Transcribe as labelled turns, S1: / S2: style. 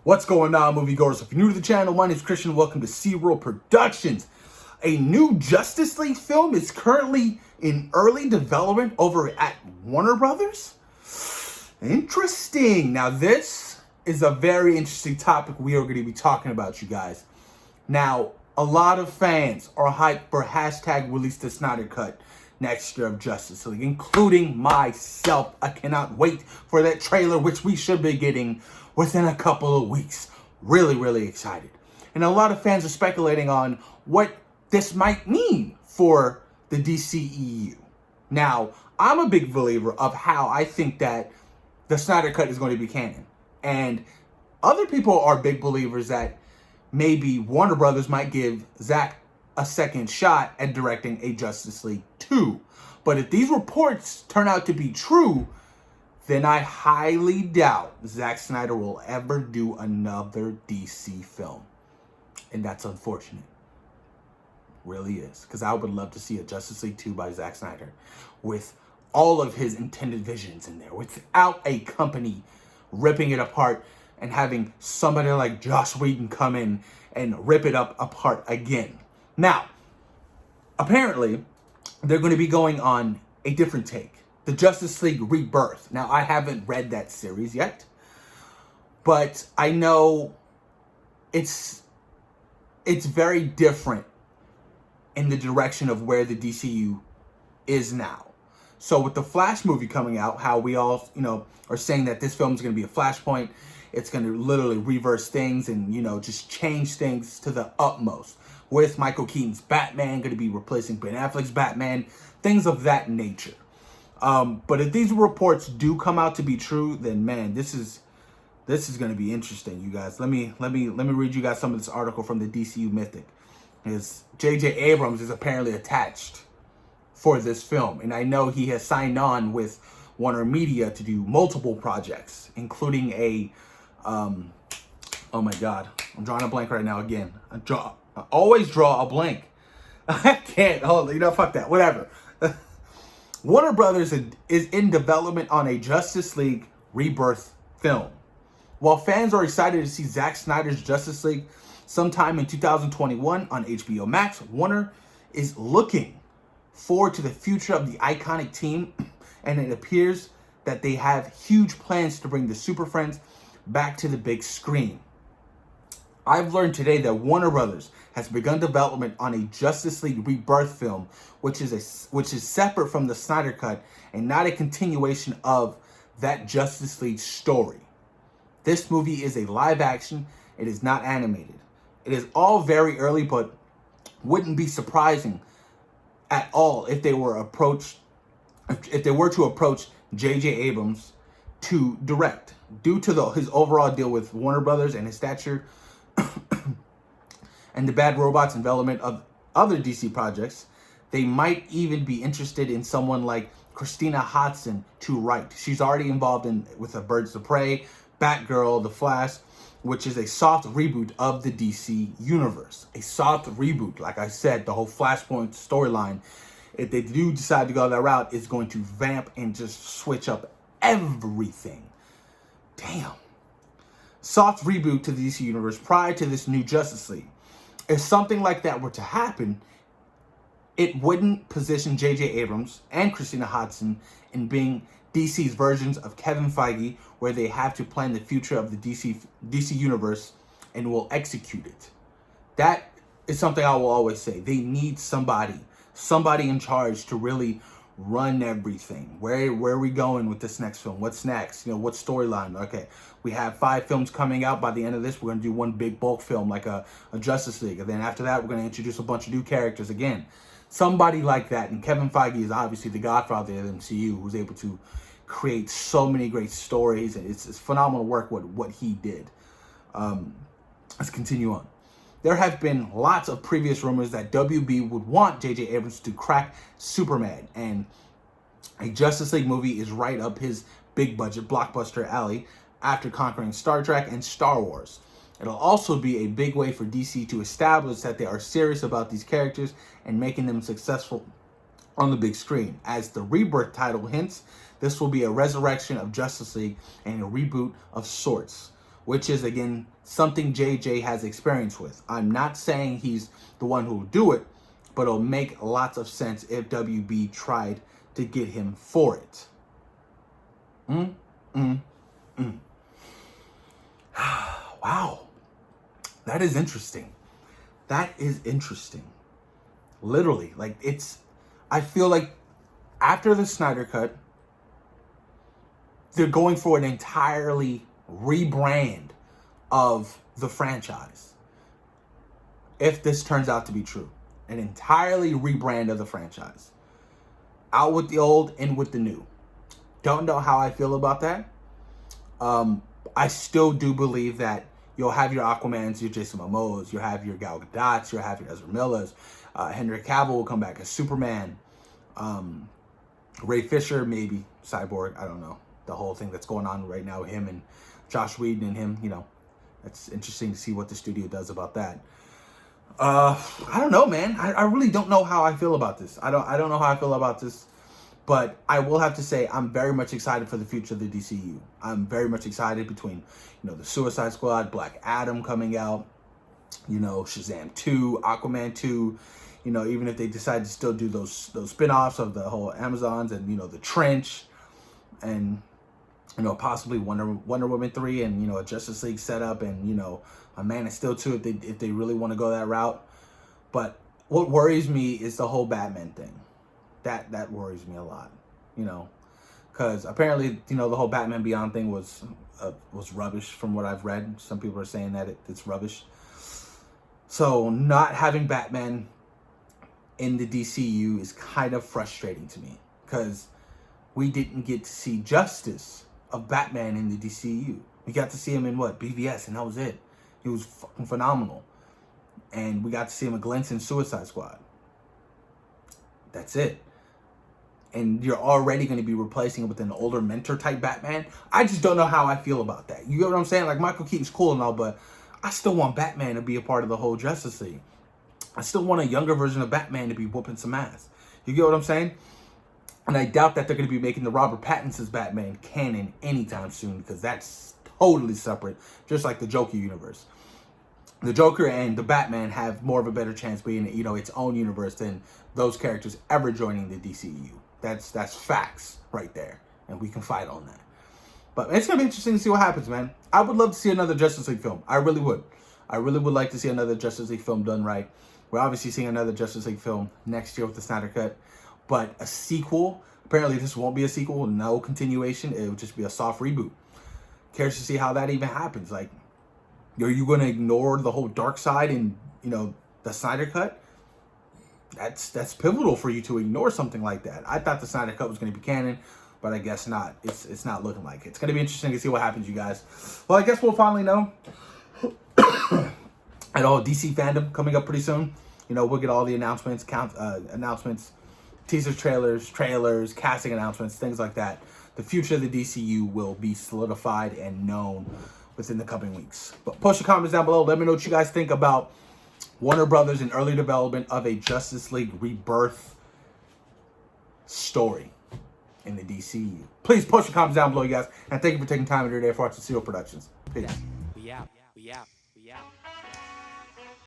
S1: What's going on, moviegoers? If you're new to the channel, my name is Christian. Welcome to SeaWorld Productions. A new Justice League film is currently in early development over at Warner Brothers. Interesting. Now, this is a very interesting topic we are going to be talking about, you guys. Now, a lot of fans are hyped for hashtag release the Snyder Cut next year of Justice League, including myself. I cannot wait for that trailer, which we should be getting within a couple of weeks. Really excited. And a lot of fans are speculating on what this might mean for the DCEU. Now, I'm a big believer of how I think that the Snyder Cut is going to be canon. And other people are big believers that maybe Warner Brothers might give Zack a second shot at directing a Justice League 2. But if these reports turn out to be true, then I highly doubt Zack Snyder will ever do another DC film. And that's unfortunate. Really is. Because I would love to see a Justice League 2 by Zack Snyder with all of his intended visions in there, without a company ripping it apart and having somebody like Joss Whedon come in and rip it apart again. Now, apparently, they're going to be going on a different take. The Justice League Rebirth. Now, I haven't read that series yet, but I know it's very different in the direction of where the DCU is now. So with the Flash movie coming out, how we all, are saying that this film is going to be a flashpoint. It's going to literally reverse things and, just change things to the utmost. With Michael Keaton's Batman going to be replacing Ben Affleck's Batman, things of that nature. But if these reports do come out to be true, then man, this is going to be interesting, you guys. Let me read you guys some of this article from the DCU Mythic. Is J.J. Abrams is apparently attached for this film, and I know he has signed on with Warner Media to do multiple projects, including a oh my god, I'm drawing a blank right now again. I always draw a blank. I can't. Fuck that. Whatever. Warner Brothers is in development on a Justice League Rebirth film. While fans are excited to see Zack Snyder's Justice League sometime in 2021 on HBO Max, Warner is looking forward to the future of the iconic team, and it appears that they have huge plans to bring the Super Friends back to the big screen. I've learned today that Warner Brothers has begun development on a Justice League Rebirth film, which is separate from the Snyder Cut and not a continuation of that Justice League story. This movie is a live action. It is not animated. It is all very early, but wouldn't be surprising at all if they were to approach J.J. Abrams to direct. Due to his overall deal with Warner Brothers and his stature and the Bad Robot's development of other DC projects, they might even be interested in someone like Christina Hodson to write. She's already involved with the Birds of Prey, Batgirl, The Flash, which is a soft reboot of the DC universe. A soft reboot, like I said, the whole Flashpoint storyline, if they do decide to go that route, is going to vamp and just switch up everything. Damn. Soft reboot to the DC universe prior to this new Justice League. If something like that were to happen, it wouldn't position J.J. Abrams and Christina Hodson in being DC's versions of Kevin Feige, where they have to plan the future of the DC universe and will execute it. That is something I will always say. They need somebody in charge to really run everything. Where are we going with this next film? What's next? What storyline? Okay, we have 5 films coming out. By the end of this, we're going to do one big bulk film like a Justice League. And then after that, we're going to introduce a bunch of new characters again. Somebody like that. And Kevin Feige is obviously the godfather of the MCU, who's able to create so many great stories. And it's phenomenal work what he did. Let's continue on. There have been lots of previous rumors that WB would want J.J. Abrams to crack Superman, and a Justice League movie is right up his big budget blockbuster alley after conquering Star Trek and Star Wars. It'll also be a big way for DC to establish that they are serious about these characters and making them successful on the big screen. As the Rebirth title hints, this will be a resurrection of Justice League and a reboot of sorts. which is, again, something JJ has experience with. I'm not saying he's the one who will do it, but it'll make lots of sense if WB tried to get him for it. Wow. That is interesting. That is interesting. Literally, like, I feel like after the Snyder Cut, they're going for an entirely rebrand of the franchise. If this turns out to be true, an entirely rebrand of the franchise. Out with the old, in with the new. Don't know how I feel about that. I still do believe that you'll have your Aquamans, your Jason Momoas, you'll have your Gal Gadots, you'll have your Ezra Millers. Henry Cavill will come back as Superman. Ray Fisher, maybe Cyborg. I don't know. The whole thing that's going on right now with him and Josh Whedon and him, you know, it's interesting to see what the studio does about that. I don't know, man. I really don't know how I feel about this. I don't know how I feel about this. But I will have to say I'm very much excited for the future of the DCEU. I'm very much excited between, you know, the Suicide Squad, Black Adam coming out, you know, Shazam 2, Aquaman 2, you know, even if they decide to still do those spin-offs of the whole Amazons and, you know, the Trench and, you know, possibly Wonder Woman 3 and, you know, a Justice League setup and, you know, a Man of Steel 2 if they really want to go that route. But what worries me is the whole Batman thing. That worries me a lot, you know, because apparently, you know, the whole Batman Beyond thing was rubbish from what I've read. Some people are saying that it's rubbish. So not having Batman in the DCU is kind of frustrating to me because we didn't get to see justice of Batman in the DCU. We got to see him in BVS, and that was it. He was fucking phenomenal. And we got to see him a glimpse in Suicide Squad. That's it. And you're already going to be replacing it with an older mentor type Batman. I just don't know how I feel about that. You get what I'm saying? Like, Michael Keaton's cool and all, but I still want Batman to be a part of the whole Justice League. I still want a younger version of Batman to be whooping some ass. You get what I'm saying? And I doubt that they're going to be making the Robert Pattinson's Batman canon anytime soon because that's totally separate, just like the Joker universe. The Joker and the Batman have more of a better chance being, you know, its own universe than those characters ever joining the DCEU. That's facts right there, and we can fight on that. But it's gonna be interesting to see what happens, man. I would love to see another Justice League film. I really would. I really would like to see another Justice League film done right. We're obviously seeing another Justice League film next year with the Snyder Cut, but a sequel. Apparently, this won't be a sequel. No continuation. It will just be a soft reboot. Curious to see how that even happens. Like, are you going to ignore the whole dark side in, you know, the Snyder Cut? That's pivotal for you to ignore something like that. I thought the Snyder Cut was going to be canon, but I guess not. It's not looking like it. It's going to be interesting to see what happens, you guys. Well, I guess we'll finally know. And all DC fandom coming up pretty soon. You know, we'll get all the announcements, teasers, trailers, casting announcements, things like that. The future of the DCU will be solidified and known within the coming weeks. But post your comments down below. Let me know what you guys think about Warner Brothers in early development of a Justice League Rebirth story in the DCU. Please post your comments down below, you guys. And thank you for taking time out of your day for watching CEO Productions. Peace.
S2: We out.